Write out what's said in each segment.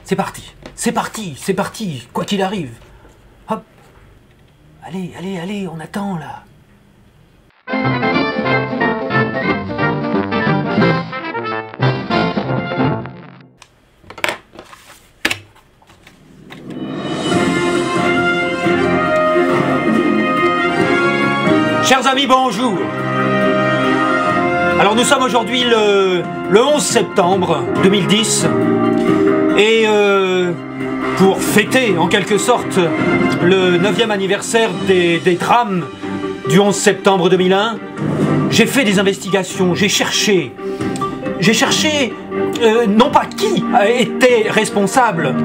c'est parti, c'est parti, c'est parti, quoi qu'il arrive. Hop. Allez, allez, allez, on attend là. Chers amis, bonjour. Alors nous sommes aujourd'hui le 11 septembre 2010 et pour fêter en quelque sorte le 9e anniversaire des drames du 11 septembre 2001, j'ai fait des investigations, j'ai cherché non pas qui était responsable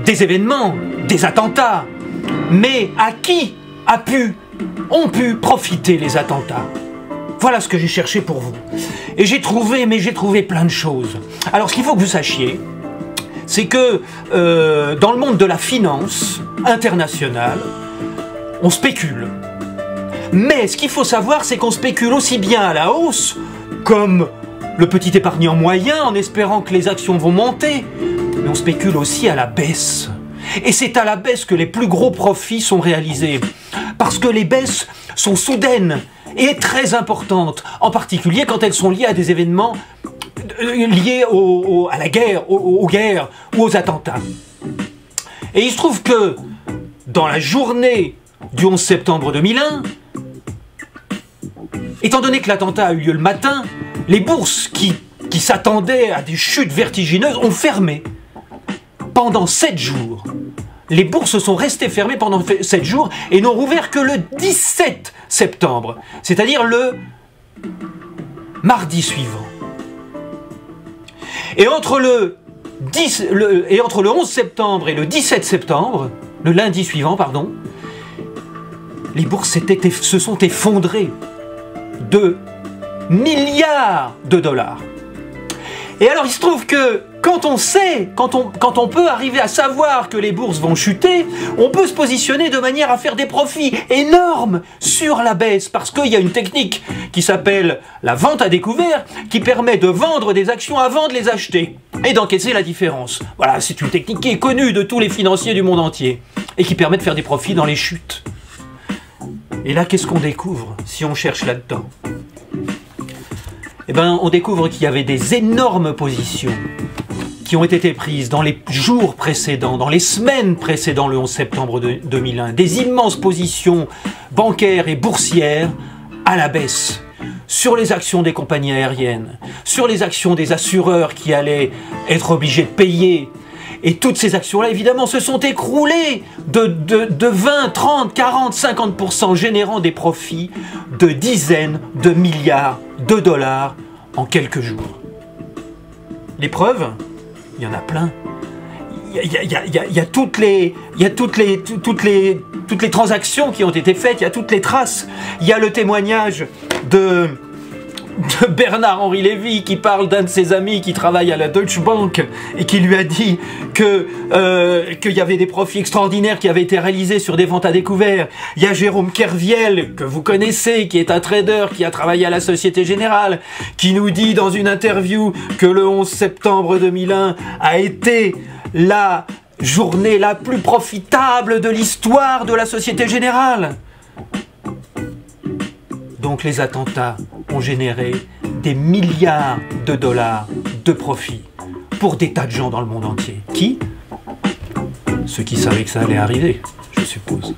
des événements, des attentats, mais à qui ont pu profiter les attentats. Voilà ce que j'ai cherché pour vous. Et j'ai trouvé plein de choses. Alors ce qu'il faut que vous sachiez, c'est que dans le monde de la finance internationale, on spécule. Mais ce qu'il faut savoir, c'est qu'on spécule aussi bien à la hausse, comme le petit épargnant moyen, en espérant que les actions vont monter, mais on spécule aussi à la baisse. Et c'est à la baisse que les plus gros profits sont réalisés. Parce que les baisses sont soudaines et très importantes, en particulier quand elles sont liées à des événements liés à la guerre, aux guerres ou aux attentats. Et il se trouve que dans la journée du 11 septembre 2001, étant donné que l'attentat a eu lieu le matin, les bourses qui s'attendaient à des chutes vertigineuses ont fermé pendant 7 jours. Les bourses sont restées fermées pendant 7 jours et n'ont rouvert que le 17 septembre, c'est-à-dire le mardi suivant. Et entre le 11 septembre et le 17 septembre, le lundi suivant, pardon, les bourses se sont effondrées de milliards de dollars. Et alors il se trouve que quand on peut arriver à savoir que les bourses vont chuter, on peut se positionner de manière à faire des profits énormes sur la baisse, parce qu'il y a une technique qui s'appelle la vente à découvert, qui permet de vendre des actions avant de les acheter, et d'encaisser la différence. Voilà, c'est une technique qui est connue de tous les financiers du monde entier, et qui permet de faire des profits dans les chutes. Et là, qu'est-ce qu'on découvre si on cherche là-dedans ? Eh bien, on découvre qu'il y avait des énormes positions qui ont été prises dans les jours précédents, dans les semaines précédant le 11 septembre 2001, des immenses positions bancaires et boursières à la baisse, sur les actions des compagnies aériennes, sur les actions des assureurs qui allaient être obligés de payer. Et toutes ces actions-là, évidemment, se sont écroulées de 20, 30, 40, 50%, générant des profits de dizaines de milliards de dollars en quelques jours. Les preuves, il y en a plein. Il y a toutes les transactions qui ont été faites, il y a toutes les traces. Il y a le témoignage de Bernard-Henri Lévy qui parle d'un de ses amis qui travaille à la Deutsche Bank et qui lui a dit qu'il y avait des profits extraordinaires qui avaient été réalisés sur des ventes à découvert. Il y a Jérôme Kerviel, que vous connaissez, qui est un trader qui a travaillé à la Société Générale, qui nous dit dans une interview que le 11 septembre 2001 a été la journée la plus profitable de l'histoire de la Société Générale. Donc les attentats ont généré des milliards de dollars de profit pour des tas de gens dans le monde entier. Qui ? Ceux qui savaient que ça allait arriver, je suppose.